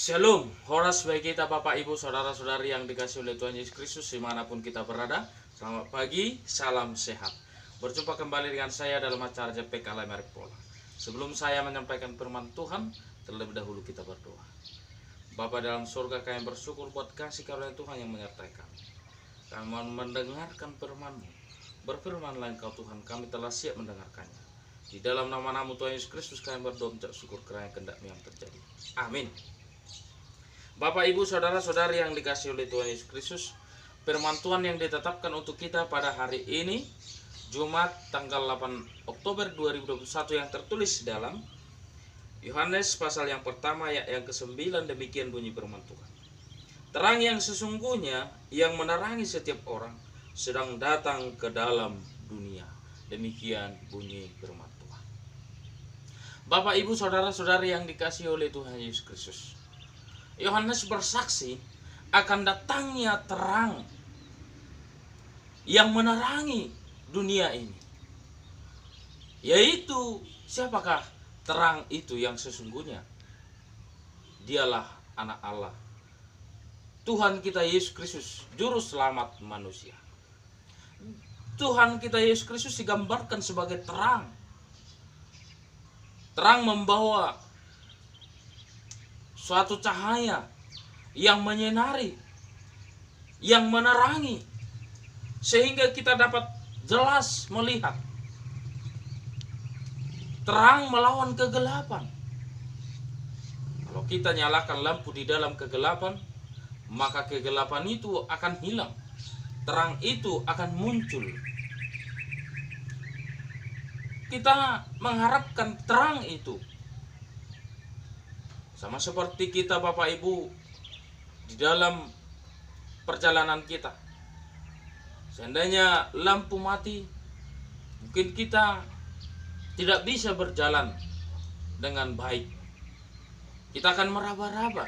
Shalom, horas bagi kita Bapak Ibu Saudara-saudari yang dikasih oleh Tuhan Yesus Kristus dimanapun kita berada. Selamat pagi, salam sehat. Berjumpa kembali dengan saya dalam acara JPK Lemari Pola. Sebelum saya menyampaikan firman Tuhan, terlebih dahulu kita berdoa. Bapa dalam surga, kami bersyukur buat kasih karunia Tuhan yang menyertai kami. Kami mau mendengarkan firman-Mu. Berfirmanlah Engkau Tuhan, kami telah siap mendengarkannya. Di dalam nama-Mu Tuhan Yesus Kristus kami berdoa mengucap syukur kerana kehendak-Mu yang terjadi. Amin. Bapak Ibu Saudara-saudari yang dikasih oleh Tuhan Yesus Kristus, firman Tuhan yang ditetapkan untuk kita pada hari ini Jumat tanggal 8 Oktober 2021 yang tertulis dalam Yohanes pasal yang pertama ayat yang ke-9. Demikian bunyi firman Tuhan. Terang yang sesungguhnya yang menerangi setiap orang sedang datang ke dalam dunia. Demikian bunyi firman Tuhan. Bapak Ibu Saudara-saudari yang dikasih oleh Tuhan Yesus Kristus, Yohanes bersaksi akan datangnya terang yang menerangi dunia ini. Yaitu siapakah terang itu yang sesungguhnya? Dialah anak Allah, Tuhan kita Yesus Kristus, juru selamat manusia. Tuhan kita Yesus Kristus digambarkan sebagai terang. Terang membawa suatu cahaya yang menyinari, yang menerangi, sehingga kita dapat jelas melihat. Terang melawan kegelapan. Kalau kita nyalakan lampu di dalam kegelapan, maka kegelapan itu akan hilang. Terang itu akan muncul. Kita mengharapkan terang itu. Sama seperti kita Bapak Ibu di dalam perjalanan kita. Seandainya lampu mati, mungkin kita tidak bisa berjalan dengan baik. Kita akan meraba-raba.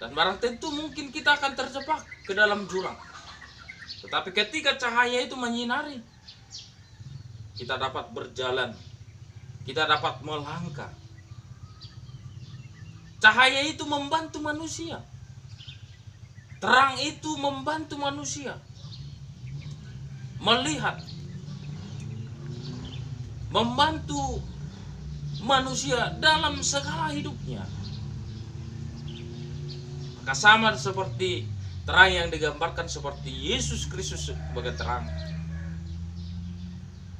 Dan barang tentu mungkin kita akan terjebak ke dalam jurang. Tetapi ketika cahaya itu menyinari, kita dapat berjalan, kita dapat melangkah. Cahaya itu membantu manusia. Terang itu membantu manusia melihat, membantu manusia dalam segala hidupnya. Maka sama seperti terang yang digambarkan seperti Yesus Kristus sebagai terang,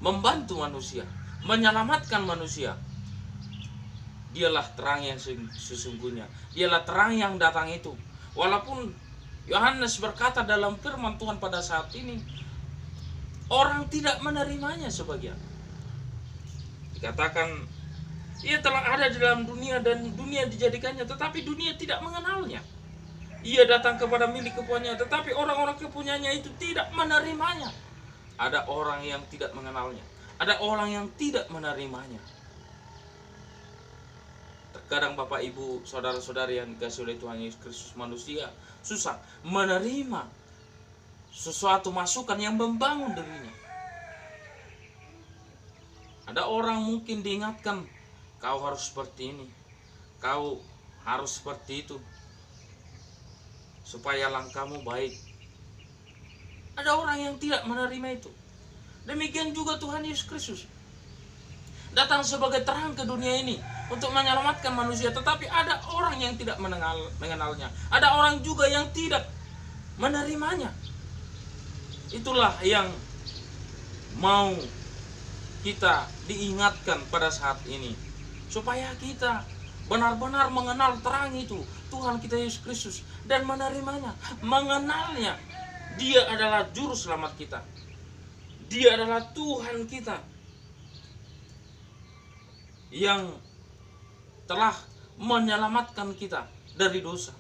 membantu manusia, menyelamatkan manusia. Dialah terang yang sesungguhnya. Dialah terang yang datang itu. Walaupun Yohanes berkata dalam firman Tuhan pada saat ini, orang tidak menerimanya sebagian. Dikatakan, ia telah ada di dalam dunia dan dunia dijadikannya, tetapi dunia tidak mengenalnya. Ia datang kepada milik kepunyanya, tetapi orang-orang kepunyanya itu tidak menerimanya. Ada orang yang tidak mengenalnya. Ada orang yang tidak menerimanya. Terkadang Bapak Ibu Saudara-saudari yang dikasih oleh Tuhan Yesus Kristus, manusia susah menerima sesuatu masukan yang membangun dirinya. Ada orang mungkin diingatkan, kau harus seperti ini, kau harus seperti itu, supaya langkahmu baik. Ada orang yang tidak menerima itu. Demikian juga Tuhan Yesus Kristus datang sebagai terang ke dunia ini untuk menyelamatkan manusia, tetapi ada orang yang tidak mengenalnya. Ada orang juga yang tidak menerimanya. Itulah yang mau kita diingatkan pada saat ini, supaya kita benar-benar mengenal terang itu, Tuhan kita Yesus Kristus, dan menerimanya, mengenalnya. Dia adalah juru selamat kita. Dia adalah Tuhan kita yang telah menyelamatkan kita dari dosa.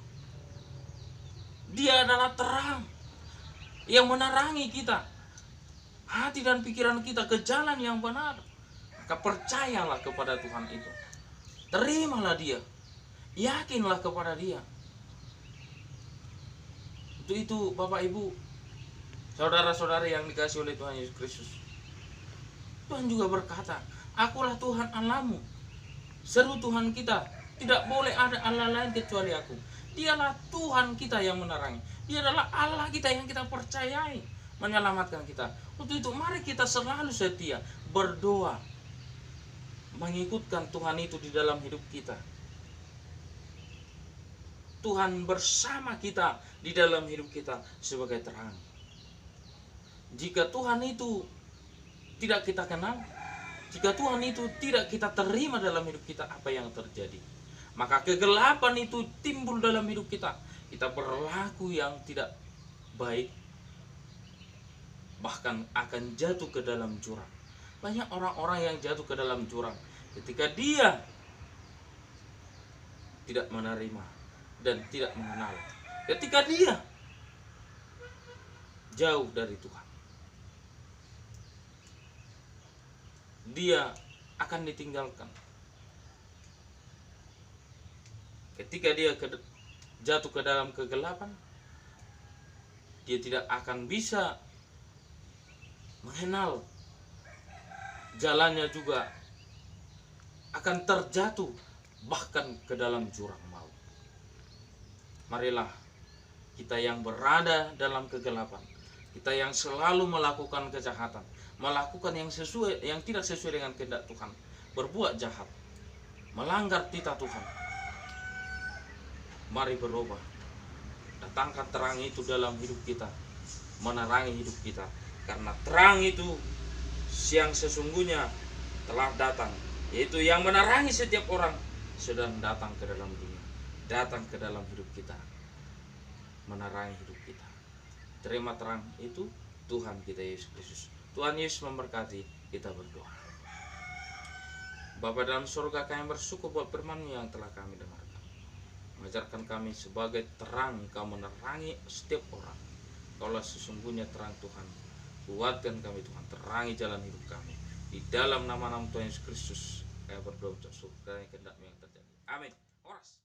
Dia adalah terang yang menerangi kita, hati dan pikiran kita ke jalan yang benar. Maka percayalah kepada Tuhan itu. Terimalah dia. Yakinlah kepada dia. Untuk itu Bapak Ibu Saudara-saudari yang dikasih oleh Tuhan Yesus Kristus, Tuhan juga berkata, Akulah Tuhan Allahmu. Seru Tuhan kita Tidak boleh ada Allah lain kecuali aku. Dialah Tuhan kita yang menerangi. Dia adalah Allah kita yang kita percayai, menyelamatkan kita. Untuk itu mari kita selalu setia berdoa, mengikutkan Tuhan itu di dalam hidup kita. Tuhan bersama kita di dalam hidup kita sebagai terang. Jika Tuhan itu tidak kita kenal, jika Tuhan itu tidak kita terima dalam hidup kita, apa yang terjadi? Maka kegelapan itu timbul dalam hidup kita. Kita berlaku yang tidak baik, bahkan akan jatuh ke dalam jurang. Banyak orang-orang yang jatuh ke dalam jurang ketika dia tidak menerima dan tidak mengenal. Ketika dia jauh dari Tuhan, dia akan ditinggalkan. Ketika dia jatuh ke dalam kegelapan, dia tidak akan bisa mengenal jalannya, juga akan terjatuh bahkan ke dalam jurang maut. Marilah kita yang berada dalam kegelapan, kita yang selalu melakukan kejahatan, melakukan yang tidak sesuai dengan kehendak Tuhan, berbuat jahat, melanggar titah Tuhan. Mari berubah, datangkan terang itu dalam hidup kita, menerangi hidup kita, karena terang itu yang sesungguhnya telah datang, yaitu yang menerangi setiap orang, sedang datang ke dalam dunia, datang ke dalam hidup kita, menerangi hidup kita. Terima terang itu Tuhan kita Yesus Kristus. Tuhan Yesus memberkati. Kita berdoa. Bapa dalam surga, kami bersyukur buat firman-Mu yang telah kami dengarkan. Mengajarkan kami sebagai terang, Kau menerangi setiap orang. Kaulah sesungguhnya terang Tuhan. Kuatkan kami Tuhan, terangi jalan hidup kami. Di dalam nama-nama Tuhan Yesus Kristus, kami berdoa, surga yang kehendak-Mu yang terjadi. Amin. Oras.